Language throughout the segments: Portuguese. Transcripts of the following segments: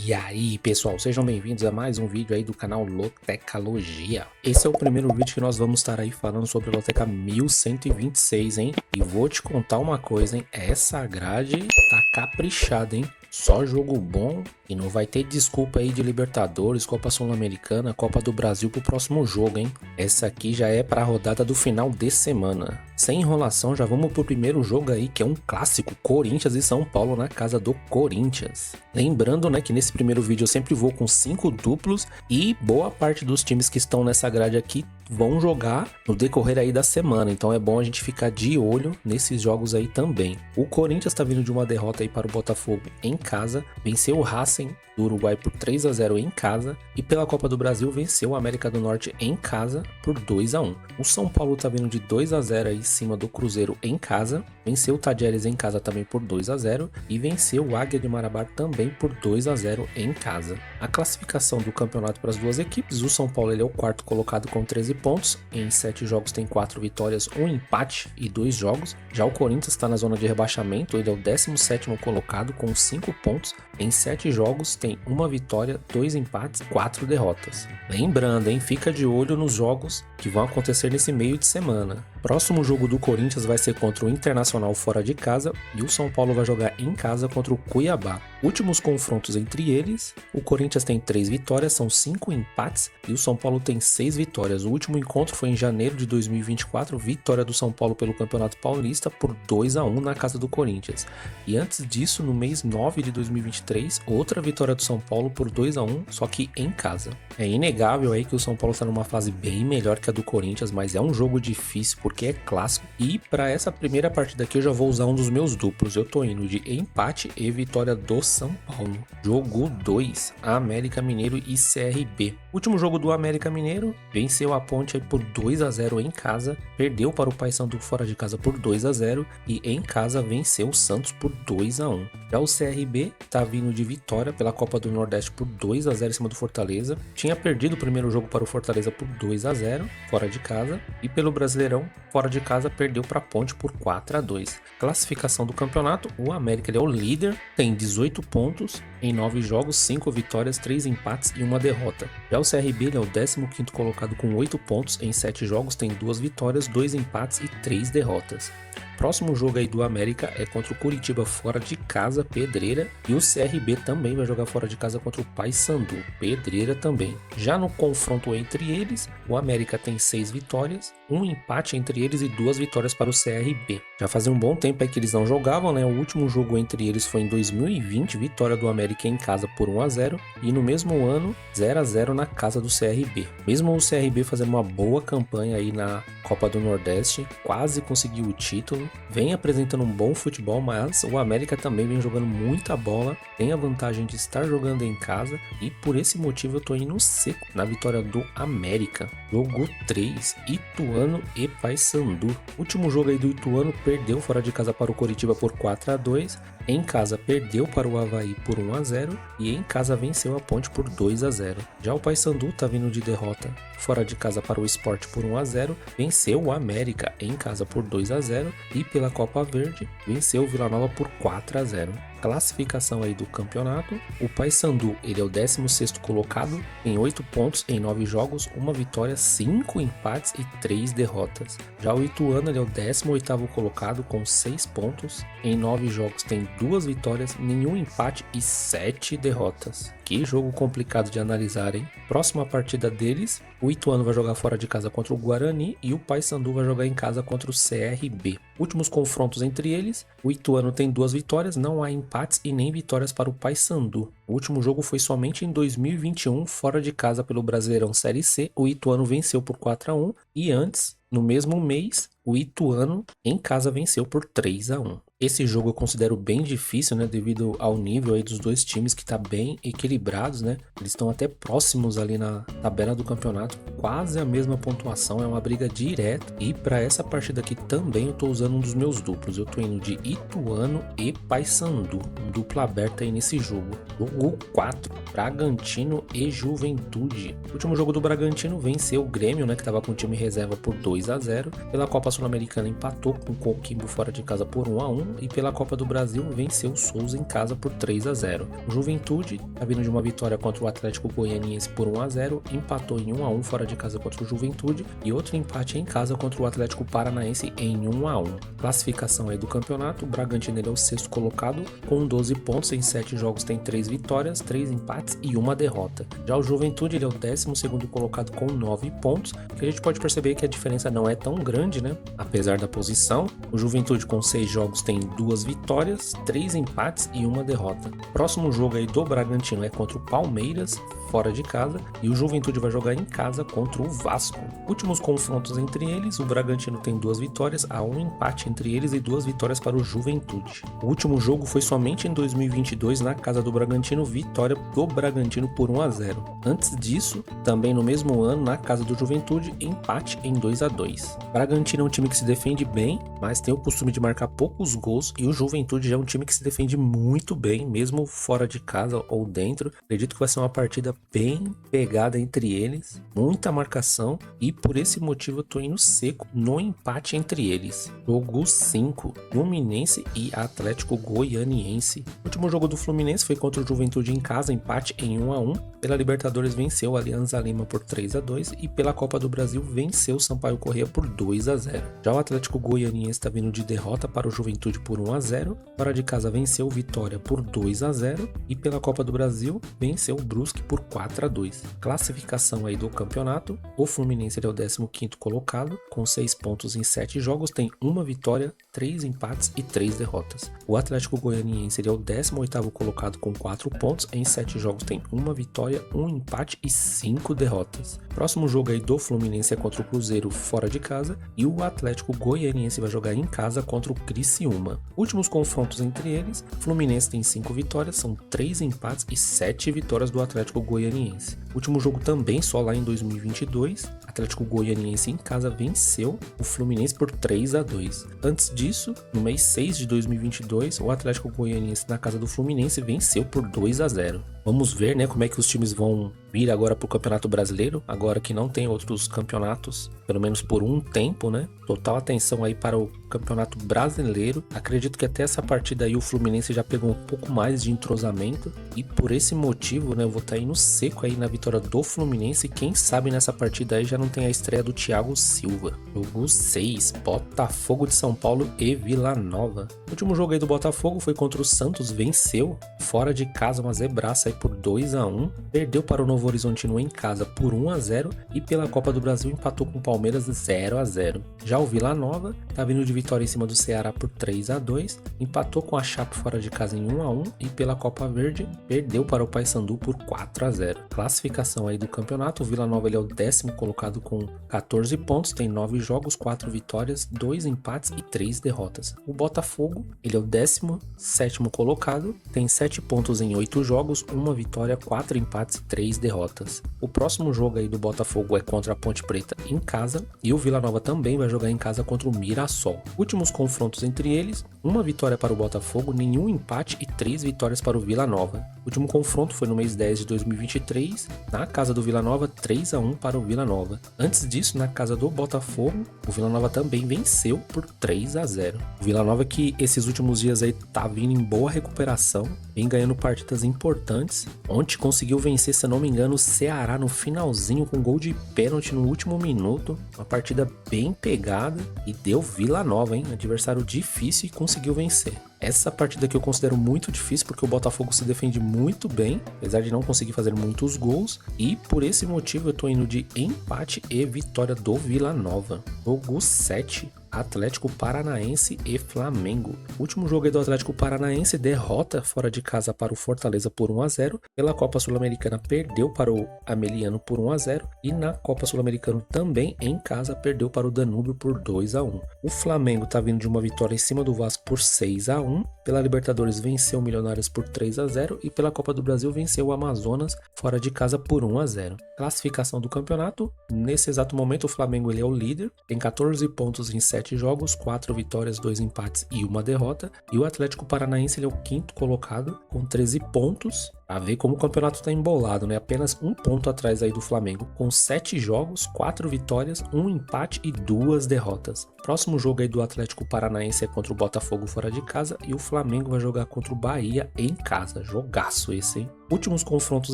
E aí pessoal, sejam bem-vindos a mais um vídeo aí do canal Lotecalogia. Esse é o primeiro vídeo que nós vamos estar aí falando sobre a Loteca 1126, hein? E vou te contar uma coisa, hein? Essa grade tá caprichada, hein? Só jogo bom e não vai ter desculpa aí de Libertadores, Copa Sul-Americana, Copa do Brasil pro próximo jogo, hein? Essa aqui já é pra rodada do final de semana. Sem enrolação, já vamos pro primeiro jogo aí, que é um clássico, Corinthians e São Paulo na casa do Corinthians. Lembrando, né, que nesse primeiro vídeo eu sempre vou com 5 duplos e boa parte dos times que estão nessa grade aqui vão jogar no decorrer aí da semana, então é bom a gente ficar de olho nesses jogos aí também. O Corinthians tá vindo de uma derrota aí para o Botafogo em casa, venceu o Racing do Uruguai por 3-0 em casa e pela Copa do Brasil venceu o América do Norte em casa por 2-1. O São Paulo tá vindo de 2-0 aí em cima do Cruzeiro em casa, venceu o Tadieres em casa também por 2-0 e venceu o Águia de Marabá também por 2-0 em casa. A classificação do campeonato para as duas equipes, o São Paulo ele é o quarto colocado com 13 pontos, em 7 jogos tem 4 vitórias, 1 empate e 2 jogos. Já o Corinthians está na zona de rebaixamento, ele é o 17º colocado com 5 pontos, em 7 jogos tem 1 vitória, 2 empates, 4 derrotas. Lembrando, hein, fica de olho nos jogos que vão acontecer nesse meio de semana. Próximo jogo do Corinthians vai ser contra o Internacional fora de casa e o São Paulo vai jogar em casa contra o Cuiabá. Últimos confrontos entre eles, o Corinthians tem 3 vitórias, são 5 empates e o São Paulo tem 6 vitórias. O último encontro foi em janeiro de 2024, vitória do São Paulo pelo Campeonato Paulista por 2-1 na casa do Corinthians. E antes disso, no mês 9 de 2023, outra vitória do São Paulo por 2-1, só que em casa. É inegável aí que o São Paulo está numa fase bem melhor que a do Corinthians, mas é um jogo difícil porque é clássico. E para essa primeira partida aqui eu já vou usar um dos meus duplos. Eu tô indo de empate e vitória do São Paulo. Jogo 2, América Mineiro e CRB. Último jogo do América Mineiro, venceu a Ponte aí por 2-0 em casa, perdeu para o Paysandu fora de casa por 2-0 e em casa venceu o Santos por 2-1. Já o CRB tá vindo de vitória pela Copa do Nordeste por 2-0 em cima do Fortaleza. Tinha perdido o primeiro jogo para o Fortaleza por 2-0 fora de casa e pelo Brasileirão fora de casa perdeu para a Ponte por 4-2. Classificação do campeonato, o América ele é o líder, tem 18 pontos em 9 jogos, 5 vitórias, 3 empates e 1 derrota. Já o CRB ele é o 15º colocado com 8 pontos em 7 jogos, tem 2 vitórias, 2 empates e 3 derrotas. Próximo jogo aí do América é contra o Curitiba fora de casa, Pedreira, e o CRB também vai jogar fora de casa contra o Paysandu, Pedreira também. Já no confronto entre eles, o América tem 6 vitórias, 1 empate entre eles e 2 vitórias para o CRB. Já fazia um bom tempo aí que eles não jogavam, né? O último jogo entre eles foi em 2020, vitória do América em casa por 1-0 e no mesmo ano 0-0 na casa do CRB. Mesmo o CRB fazendo uma boa campanha aí na Copa do Nordeste, quase conseguiu o título, vem apresentando um bom futebol, mas o América também vem jogando muita bola, tem a vantagem de estar jogando em casa e por esse motivo eu tô indo seco na vitória do América. Jogo 3, Ituano e Paysandu. Último jogo aí do Ituano perdeu fora de casa para o Coritiba por 4-2, em casa perdeu para o Avaí por 1-0 e em casa venceu a Ponte por 2-0. Já o Paysandu tá vindo de derrota fora de casa para o Sport por 1-0, venceu o América em casa por 2-0 e pela Copa Verde venceu o Vila Nova por 4-0. Classificação aí do campeonato, o Paysandu ele é o 16º colocado em 8 pontos em 9 jogos, 1 vitória, 5 empates e 3 derrotas. Já o Ituano ele é o 18º colocado com 6 pontos em 9 jogos, tem 2 vitórias, nenhum empate e 7 derrotas. Que jogo complicado de analisar, hein? Próxima partida deles, o Ituano vai jogar fora de casa contra o Guarani e o Paysandu vai jogar em casa contra o CRB. Últimos confrontos entre eles, o Ituano tem 2 vitórias, não há empates e nem vitórias para o Paysandu. O último jogo foi somente em 2021, fora de casa pelo Brasileirão Série C, o Ituano venceu por 4-1 e antes, no mesmo mês, o Ituano em casa venceu por 3-1. Esse jogo eu considero bem difícil, né, devido ao nível aí dos dois times que tá bem equilibrados, né? Eles estão até próximos ali na tabela do campeonato, quase a mesma pontuação, é uma briga direta. E para essa partida aqui também eu tô usando um dos meus duplos, eu tô indo de Ituano e Paysandu, um dupla aberta aí nesse jogo. Jogo 4, Bragantino e Juventude. O último jogo do Bragantino venceu o Grêmio, né, que tava com o time reserva por 2-0. Pela Copa Sul-Americana empatou com o Coquimbo fora de casa por 1-1. 1 e pela Copa do Brasil venceu o Souza em casa por 3-0. O Juventude tá vindo de uma vitória contra o Atlético Goianiense por 1-0, empatou em 1-1 fora de casa contra o Juventude e outro empate em casa contra o Atlético Paranaense em 1-1. Classificação aí do campeonato, o Bragantino ele é o sexto colocado com 12 pontos, em 7 jogos tem 3 vitórias, 3 empates e 1 derrota. Já o Juventude ele é o 12º colocado com 9 pontos, que a gente pode perceber que a diferença não é tão grande, né? Apesar da posição, o Juventude com 6 jogos tem 2 vitórias, 3 empates e 1 derrota. Próximo jogo aí do Bragantino é contra o Palmeiras, fora de casa, e o Juventude vai jogar em casa contra o Vasco. Últimos confrontos entre eles, o Bragantino tem 2 vitórias, há 1 empate entre eles e 2 vitórias para o Juventude. O último jogo foi somente em 2022 na casa do Bragantino, vitória do Bragantino por 1-0. Antes disso, também no mesmo ano, na casa do Juventude, empate em 2-2. Bragantino é um time que se defende bem, mas tem o costume de marcar poucos gols, e o Juventude já é um time que se defende muito bem, mesmo fora de casa ou dentro. Acredito que vai ser uma partida bem pegada entre eles, muita marcação, e por esse motivo eu tô indo seco no empate entre eles. Jogo 5, Fluminense e Atlético Goianiense. O último jogo do Fluminense foi contra o Juventude em casa, empate em 1-1. Pela Libertadores venceu a Alianza Lima por 3-2 e pela Copa do Brasil venceu o Sampaio Corrêa por 2-0. Já o Atlético Goianiense está vindo de derrota para o Juventude por 1-0. Fora de casa venceu o Vitória por 2-0 e pela Copa do Brasil venceu o Brusque por 4-2. Classificação aí do campeonato, o Fluminense é o 15º colocado com 6 pontos em 7 jogos, tem 1 vitória, 3 empates e 3 derrotas. O Atlético Goianiense é o 18º colocado com 4 pontos, em 7 jogos tem 1 vitória, 1 empate e 5 derrotas. Próximo jogo aí do Fluminense é contra o Cruzeiro fora de casa e o Atlético Goianiense vai jogar em casa contra o Criciúma. Últimos confrontos entre eles, Fluminense tem 5 vitórias, são 3 empates e 7 vitórias do Atlético Goianiense. Último jogo também só lá em 2022, Atlético Goianiense em casa venceu o Fluminense por 3-2. Antes disso, no mês 6 de 2022, o Atlético Goianiense na casa do Fluminense venceu por 2-0. Vamos ver, né, como é que os times vão vir agora para o Campeonato Brasileiro, agora que não tem outros campeonatos, pelo menos por um tempo, né? Total atenção aí para o Campeonato Brasileiro. Acredito que até essa partida aí o Fluminense já pegou um pouco mais de entrosamento e por esse motivo, né, eu vou estar indo seco aí na vitória do Fluminense. Quem sabe nessa partida aí já não tem a estreia do Thiago Silva. Jogo 6, Botafogo de São Paulo e Vila Nova. O último jogo aí do Botafogo foi contra o Santos, venceu fora de casa uma zebraça aí por 2-1, perdeu para o Novo Horizontino em casa por 1-0 e pela Copa do Brasil empatou com o Palmeiras 0-0. Já o Vila Nova tá vindo de vitória em cima do Ceará por 3-2, empatou com a Chape fora de casa em 1-1 e pela Copa Verde perdeu para o Paysandu por 4-0. Classificação aí do campeonato, o Vila Nova ele é o 10º colocado com 14 pontos, tem 9 jogos, 4 vitórias, 2 empates e 3 derrotas. O Botafogo ele é o 17º colocado, tem 7 pontos em 8 jogos, 1 vitória, 4 empates e 3 derrotas. O próximo jogo aí do Botafogo é contra a Ponte Preta em casa e o Vila Nova também vai jogar em casa contra o Mirassol. Últimos confrontos entre eles, 1 vitória para o Botafogo, nenhum empate e 3 vitórias para o Vila Nova. O último confronto foi no mês 10 de 2023, na casa do Vila Nova, 3-1 para o Vila Nova. Antes disso, na casa do Botafogo, o Vila Nova também venceu por 3-0. O Vila Nova que esses últimos dias aí tá vindo em boa recuperação, vem ganhando partidas importantes. Ontem conseguiu vencer, se não me engano, o Ceará no finalzinho com gol de pênalti no último minuto. Uma partida bem pegada e deu Vila Nova, hein? Adversário difícil e conseguiu vencer. Essa partida que eu considero muito difícil porque o Botafogo se defende muito bem, apesar de não conseguir fazer muitos gols, e por esse motivo eu tô indo de empate e vitória do Vila Nova. Jogo 7, Atlético Paranaense e Flamengo. O último jogo aí do Atlético Paranaense, derrota fora de casa para o Fortaleza por 1-0. Pela Copa Sul-Americana perdeu para o Ameliano por 1-0 e na Copa Sul-Americana também em casa perdeu para o Danúbio por 2-1. O Flamengo tá vindo de uma vitória em cima do Vasco por 6-1. Pela Libertadores venceu o Milionários por 3-0 e pela Copa do Brasil venceu o Amazonas fora de casa por 1-0. Classificação do campeonato, nesse exato momento o Flamengo ele é o líder, tem 14 pontos em 7 jogos, 4 vitórias, 2 empates e 1 derrota, e o Atlético Paranaense ele é o 5º colocado com 13 pontos, Pra ver como o campeonato tá embolado, né? Apenas um ponto atrás aí do Flamengo, com 7 jogos, 4 vitórias, 1 empate e 2 derrotas. Próximo jogo aí do Atlético Paranaense é contra o Botafogo fora de casa e o Flamengo vai jogar contra o Bahia em casa. Jogaço esse, hein? Últimos confrontos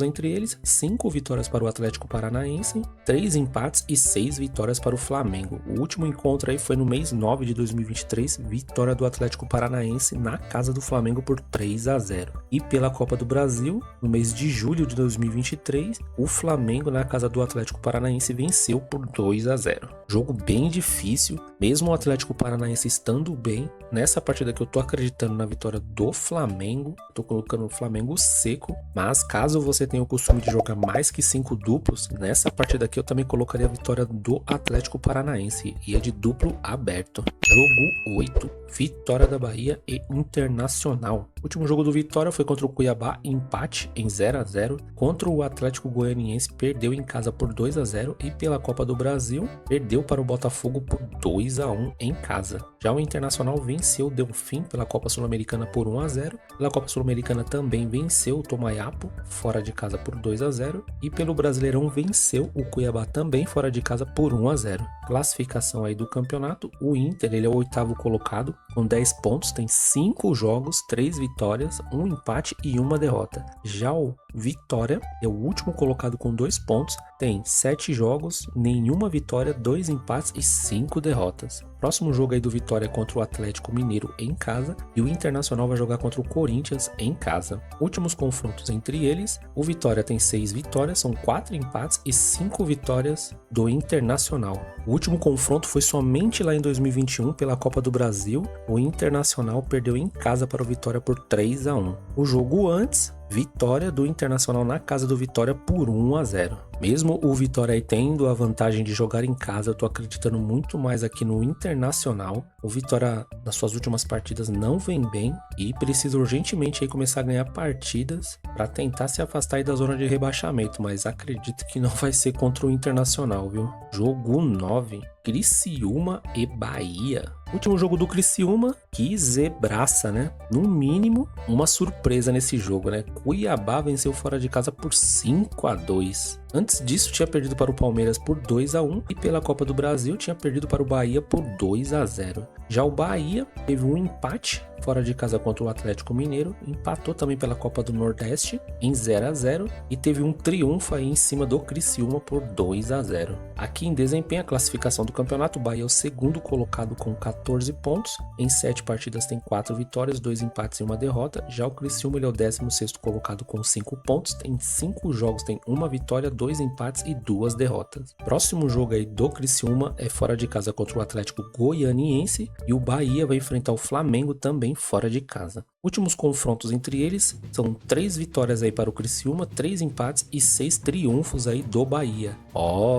entre eles, 5 vitórias para o Atlético Paranaense, 3 empates e 6 vitórias para o Flamengo. O último encontro aí foi no mês 9 de 2023, vitória do Atlético Paranaense na casa do Flamengo por 3-0. E pela Copa do Brasil, no mês de julho de 2023, o Flamengo na casa do Atlético Paranaense venceu por 2-0. Jogo bem difícil, mesmo o Atlético Paranaense estando bem. Nessa partida que eu tô acreditando na vitória do Flamengo, tô colocando o Flamengo seco, mas caso você tenha o costume de jogar mais que 5 duplos, nessa partida aqui eu também colocaria a vitória do Atlético Paranaense, ia de duplo aberto. Jogo 8, vitória da Bahia e Internacional. O último jogo do Vitória foi contra o Cuiabá, empate em 0-0. Contra o Atlético Goianiense, perdeu em casa por 2-0 e pela Copa do Brasil, perdeu para o Botafogo por 2-1 em casa. Já o Internacional venceu o Delfim pela Copa Sul-Americana por 1-0. Pela Copa Sul-Americana também venceu o Tomayapo fora de casa por 2-0 e pelo Brasileirão venceu o Cuiabá também fora de casa por 1-0. Classificação aí do campeonato, o Inter, ele é o 8º colocado com 10 pontos, tem 5 jogos, 3 vitórias, 1 empate e 1 derrota. Já o Vitória é o último colocado com 2 pontos, tem 7 jogos, nenhuma vitória, 2 empates e 5 derrotas. Próximo jogo aí do Vitória é contra o Atlético Mineiro em casa e o Internacional vai jogar contra o Corinthians em casa. Últimos confrontos entre eles, o Vitória tem 6 vitórias, são 4 empates e 5 vitórias do Internacional. O último confronto foi somente lá em 2021 pela Copa do Brasil, o Internacional perdeu em casa para o Vitória por 3-1. O jogo antes, vitória do Internacional na casa do Vitória por 1-0. Mesmo o Vitória aí tendo a vantagem de jogar em casa, eu tô acreditando muito mais aqui no Internacional. O Vitória, nas suas últimas partidas, não vem bem e precisa urgentemente aí começar a ganhar partidas para tentar se afastar aí da zona de rebaixamento, mas acredito que não vai ser contra o Internacional, viu? Jogo 9, Criciúma e Bahia. Último jogo do Criciúma, que zebraça, né? No mínimo, uma surpresa nesse jogo, né? Cuiabá venceu fora de casa por 5-2. Antes disso, tinha perdido para o Palmeiras por 2-1 e pela Copa do Brasil tinha perdido para o Bahia por 2-0. Já o Bahia teve um empate fora de casa contra o Atlético Mineiro, empatou também pela Copa do Nordeste em 0-0 e teve um triunfo aí em cima do Criciúma por 2-0. Aqui em desempenho, a classificação do campeonato, o Bahia é o segundo colocado com 14 pontos, em 7 partidas tem 4 vitórias, 2 empates e 1 derrota. Já o Criciúma ele é o 16º colocado com 5 pontos, tem 5 jogos, tem 1 vitória, 2 empates e 2 derrotas. Próximo jogo aí do Criciúma é fora de casa contra o Atlético Goianiense e o Bahia vai enfrentar o Flamengo também fora de casa. Últimos confrontos entre eles são 3 vitórias aí para o Criciúma, 3 empates e 6 triunfos aí do Bahia.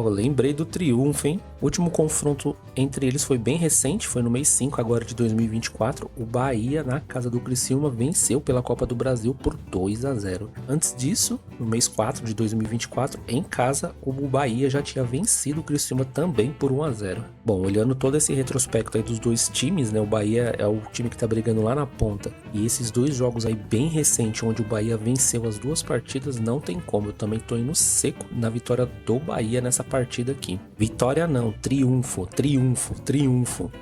Lembrei do triunfo, hein? O último confronto entre eles foi bem recente, foi no mês 5 agora de 2024. O Bahia, na casa do Criciúma, venceu pela Copa do Brasil por 2-0. Antes disso, no mês 4 de 2024, em casa, o Bahia já tinha vencido o Criciúma também por 1-0. Bom, olhando todo esse retrospecto aí dos dois times, né? O Bahia é o time que tá brigando lá na ponta. E esses dois jogos aí bem recentes, onde o Bahia venceu as 2 partidas, não tem como. Eu também tô indo seco na vitória do Bahia nessa partida aqui. Vitória não, triunfo.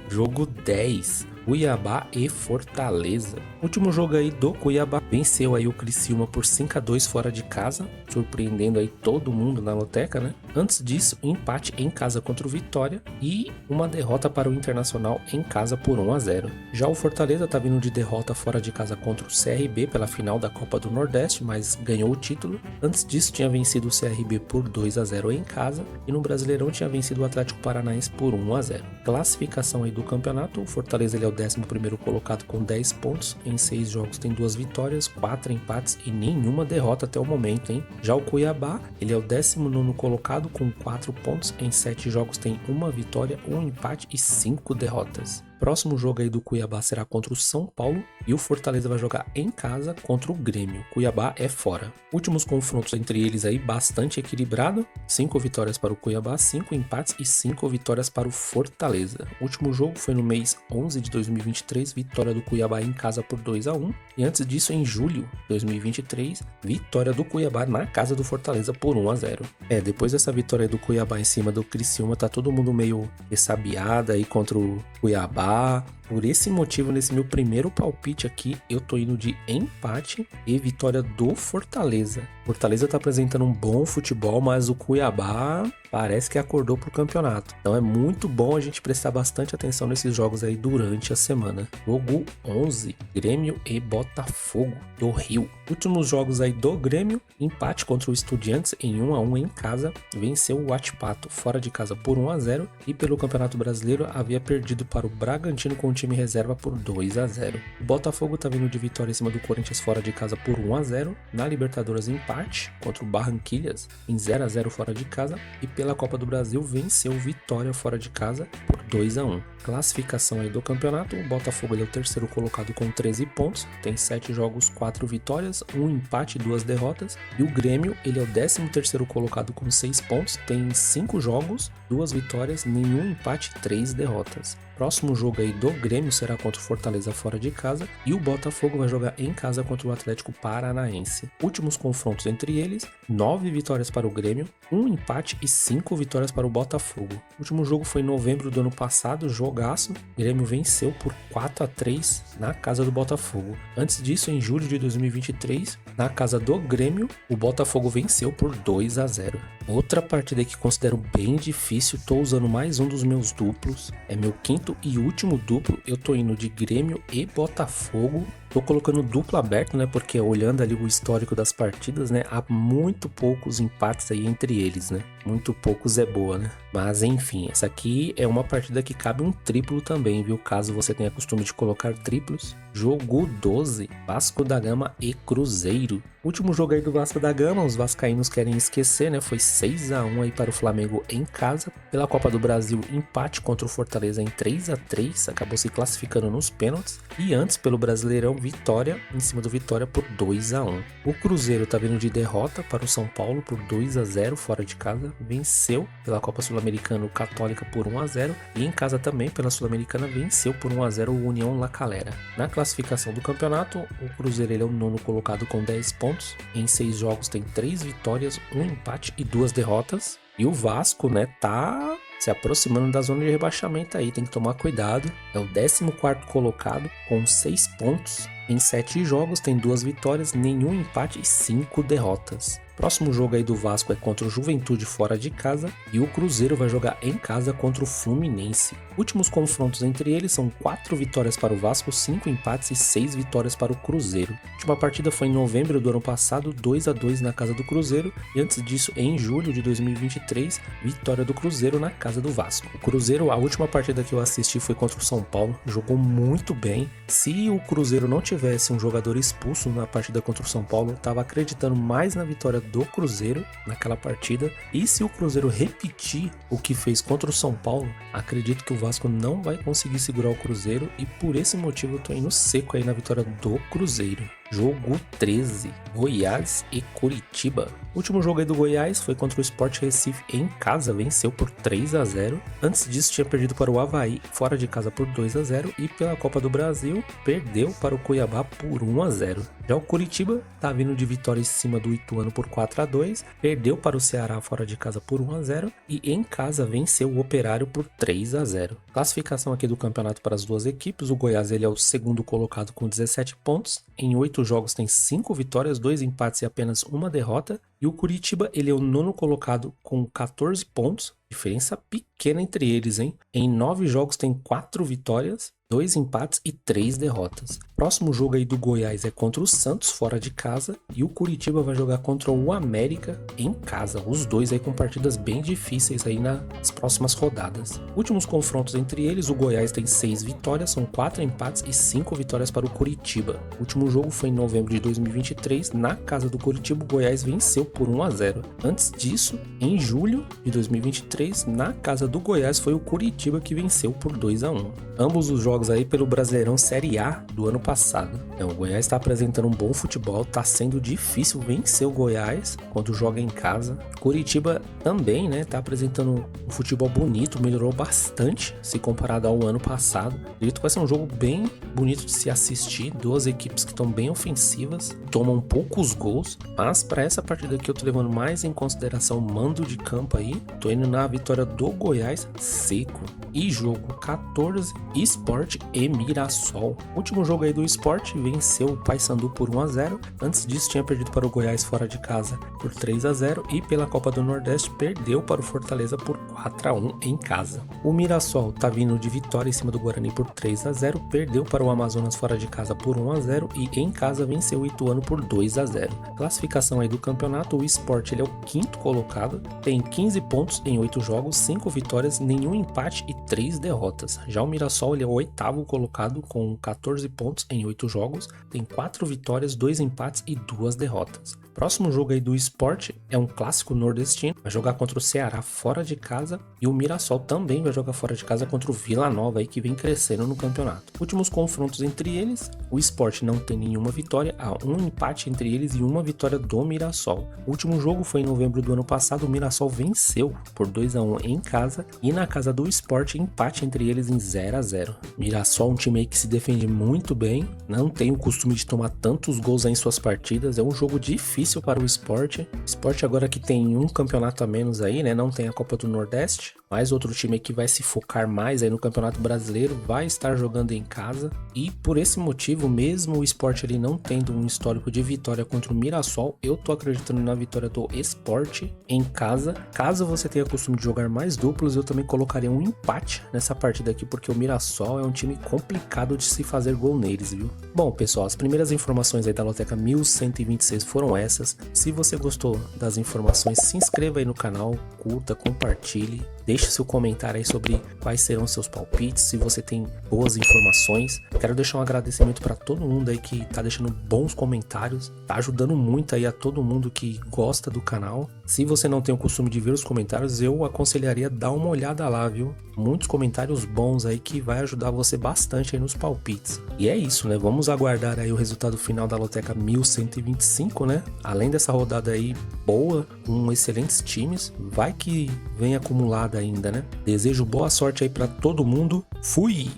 Jogo 10. Cuiabá e Fortaleza. Último jogo aí do Cuiabá, venceu aí o Criciúma por 5-2 fora de casa, surpreendendo aí todo mundo na loteca, né? Antes disso, empate em casa contra o Vitória e uma derrota para o Internacional em casa por 1-0. Já o Fortaleza tá vindo de derrota fora de casa contra o CRB pela final da Copa do Nordeste, mas ganhou o título. Antes disso, tinha vencido o CRB por 2-0 em casa e no Brasileirão tinha vencido o Atlético Paranaense por 1-0. Classificação aí do campeonato, o Fortaleza ele é o 11º colocado com 10 pontos, em 6 jogos tem 2 vitórias, 4 empates e nenhuma derrota até o momento, hein? Já o Cuiabá, ele é o 19º colocado com 4 pontos, em 7 jogos tem 1 vitória, 1 empate e 5 derrotas. Próximo jogo aí do Cuiabá será contra o São Paulo e o Fortaleza vai jogar em casa contra o Grêmio. Cuiabá é fora. Últimos confrontos entre eles aí bastante equilibrado. 5 vitórias para o Cuiabá, 5 empates e 5 vitórias para o Fortaleza. O último jogo foi no mês 11 de 2023, vitória do Cuiabá em casa por 2-1. E antes disso, em julho de 2023, vitória do Cuiabá na casa do Fortaleza por 1-0. Depois dessa vitória do Cuiabá em cima do Criciúma, tá todo mundo meio ressabiado aí contra o Cuiabá. Por esse motivo, nesse meu primeiro palpite aqui, eu tô indo de empate e vitória do Fortaleza. Fortaleza tá apresentando um bom futebol, mas o Cuiabá parece que acordou pro campeonato. Então é muito bom a gente prestar bastante atenção nesses jogos aí durante a semana. Jogo 11, Grêmio e Botafogo do Rio. Últimos jogos aí do Grêmio, empate contra o Estudiantes em 1-1 em casa, venceu o Huachipato fora de casa por 1-0 e pelo Campeonato Brasileiro havia perdido para o Bragantino com o time reserva por 2-0. O Botafogo tá vindo de vitória em cima do Corinthians fora de casa por 1-0, na Libertadores empate contra o Barranquillas em 0-0 fora de casa e pela Copa do Brasil venceu o Vitória fora de casa por 2-1. Classificação aí do campeonato, o Botafogo é o terceiro colocado com 13 pontos, tem 7 jogos, 4 vitórias, 1 empate e 2 derrotas, e o Grêmio ele é o 13º colocado com 6 pontos, tem 5 jogos, 2 vitórias, nenhum empate e 3 derrotas. Próximo jogo aí do Grêmio será contra o Fortaleza fora de casa e o Botafogo vai jogar em casa contra o Atlético Paranaense. Últimos confrontos entre eles, 9 vitórias para o Grêmio, 1 empate e 5 vitórias para o Botafogo. O último jogo foi em novembro do ano passado, jogaço. O Grêmio venceu por 4-3 na casa do Botafogo. Antes disso, em julho de 2023, na casa do Grêmio, o Botafogo venceu por 2-0. Outra partida que considero bem difícil, tô usando mais um dos meus duplos, é meu quinto e último duplo, eu tô indo de Grêmio e Botafogo. Tô colocando duplo aberto, né, porque olhando ali o histórico das partidas, né, há muito poucos empates aí entre eles, né, muito poucos é boa, né, mas enfim, essa aqui é uma partida que cabe um triplo também, viu, caso você tenha costume de colocar triplos. Jogo 12, Vasco da Gama e Cruzeiro. Último jogo aí do Vasco da Gama, os vascaínos querem esquecer, né, foi 6-1 aí para o Flamengo em casa. Pela Copa do Brasil, empate contra o Fortaleza em 3-3, acabou se classificando nos pênaltis, e antes pelo Brasileirão, vitória em cima do Vitória por 2-1. O Cruzeiro tá vindo de derrota para o São Paulo por 2-0 fora de casa, venceu pela Copa Sul-Americana o Católica por 1-0 e em casa também pela Sul-Americana venceu por 1-0 o União La Calera. Na classificação do campeonato, o Cruzeiro ele é o nono colocado com 10 pontos, em 6 jogos tem 3 vitórias, 1 empate e 2 derrotas, e o Vasco, né, tá se aproximando da zona de rebaixamento aí, tem que tomar cuidado. É o 14º colocado com 6 pontos. Em 7 jogos tem 2 vitórias, nenhum empate e 5 derrotas. Próximo jogo aí do Vasco é contra o Juventude fora de casa e o Cruzeiro vai jogar em casa contra o Fluminense. Últimos confrontos entre eles são 4 vitórias para o Vasco, 5 empates e 6 vitórias para o Cruzeiro. A última partida foi em novembro do ano passado, 2-2 na casa do Cruzeiro, e antes disso, em julho de 2023, vitória do Cruzeiro na casa do Vasco. O Cruzeiro, a última partida que eu assisti foi contra o São Paulo, jogou muito bem. Se o Cruzeiro não tivesse um jogador expulso na partida contra o São Paulo, eu estava acreditando mais na vitória do Cruzeiro naquela partida, e se o Cruzeiro repetir o que fez contra o São Paulo, acredito que o Vasco não vai conseguir segurar o Cruzeiro, e por esse motivo eu tô indo seco aí na vitória do Cruzeiro. Jogo 13, Goiás e Curitiba. O último jogo aí do Goiás foi contra o Sport Recife em casa, venceu por 3-0. Antes disso tinha perdido para o Avaí fora de casa por 2-0 e pela Copa do Brasil perdeu para o Cuiabá por 1-0. Já o Curitiba tá vindo de vitória em cima do Ituano por 4-2, perdeu para o Ceará fora de casa por 1-0 e em casa venceu o Operário por 3-0. Classificação aqui do campeonato para as duas equipes, o Goiás ele é o segundo colocado com 17 pontos, em 8 jogos tem 5 vitórias, 2 empates e apenas 1 derrota, e o Curitiba ele é o nono colocado com 14 pontos, diferença pequena entre eles, hein? Em 9 jogos tem 4 vitórias, 2 empates e 3 derrotas. Próximo jogo aí do Goiás é contra o Santos fora de casa e o Curitiba vai jogar contra o América em casa. Os dois aí com partidas bem difíceis aí nas próximas rodadas. Últimos confrontos entre eles, o Goiás tem 6 vitórias, são 4 empates e 5 vitórias para o Curitiba. O último jogo foi em novembro de 2023, na casa do Curitiba, o Goiás venceu por 1-0. Antes disso, em julho de 2023, na casa do Goiás foi o Curitiba que venceu por 2-1. Ambos os jogos aí pelo Brasileirão Série A do ano passado. Então, o Goiás está apresentando um bom futebol, está sendo difícil vencer o Goiás quando joga em casa. Curitiba também, né, está apresentando um futebol bonito, melhorou bastante se comparado ao ano passado. Acredito que vai ser um jogo bem bonito de se assistir, duas equipes que estão bem ofensivas, tomam poucos gols, mas para essa partida aqui eu tô levando mais em consideração o mando de campo aí, tô indo na vitória do Goiás seco. E jogo 14, Sport e Mirassol. Último jogo aí do Sport, venceu o Paysandu por 1-0. Antes disso tinha perdido para o Goiás fora de casa por 3-0 e pela Copa do Nordeste perdeu para o Fortaleza por 4-1 em casa. O Mirassol tá vindo de vitória em cima do Guarani por 3-0, perdeu para o Amazonas fora de casa por 1-0 e em casa venceu o Ituano por 2-0. Classificação aí do campeonato, o Sport ele é o quinto colocado, tem 15 pontos em 8 jogos, 5 vitórias, nenhum empate e 3 derrotas. Já o Mirassol ele é o oitavo colocado com 14 pontos em 8 jogos, tem 4 vitórias, 2 empates e 2 derrotas. Próximo jogo aí do Sport é um clássico nordestino, vai jogar contra o Ceará fora de casa e o Mirassol também vai jogar fora de casa contra o Vila Nova aí que vem crescendo no campeonato. Últimos confrontos entre eles, o Sport não tem nenhuma vitória, há um empate entre eles e uma vitória do Mirassol. O último jogo foi em novembro do ano passado, o Mirassol venceu por 2-1 em casa e na casa do Sport empate entre eles em 0-0. Mirassol é um time aí que se defende muito bem, não tem o costume de tomar tantos gols aí em suas partidas, é um jogo difícil para o Sport. Sport agora que tem um campeonato a menos aí, né? Não tem a Copa do Nordeste, mas outro time que vai se focar mais aí no Campeonato Brasileiro vai estar jogando em casa e por esse motivo, mesmo o Sport ali não tendo um histórico de vitória contra o Mirassol, eu tô acreditando na vitória do Sport em casa. Caso você tenha costume de jogar mais duplos, eu também colocaria um empate nessa partida aqui, porque o Mirassol é um time complicado de se fazer gol neles, viu? Bom, pessoal, as primeiras informações aí da Loteca 1126 foram essas. Se você gostou das informações, se inscreva aí no canal, curta, compartilhe, deixe seu comentário aí sobre quais serão seus palpites, se você tem boas informações. Quero deixar um agradecimento para todo mundo aí que tá deixando bons comentários, tá ajudando muito aí a todo mundo que gosta do canal. Se você não tem o costume de ver os comentários, eu aconselharia dar uma olhada lá, viu? Muitos comentários bons aí que vai ajudar você bastante aí nos palpites. E é isso, né? Vamos aguardar aí o resultado final da Loteca 1125, né? Além dessa rodada aí boa, com excelentes times, vai que vem acumulada ainda, né? Desejo boa sorte aí para todo mundo. Fui!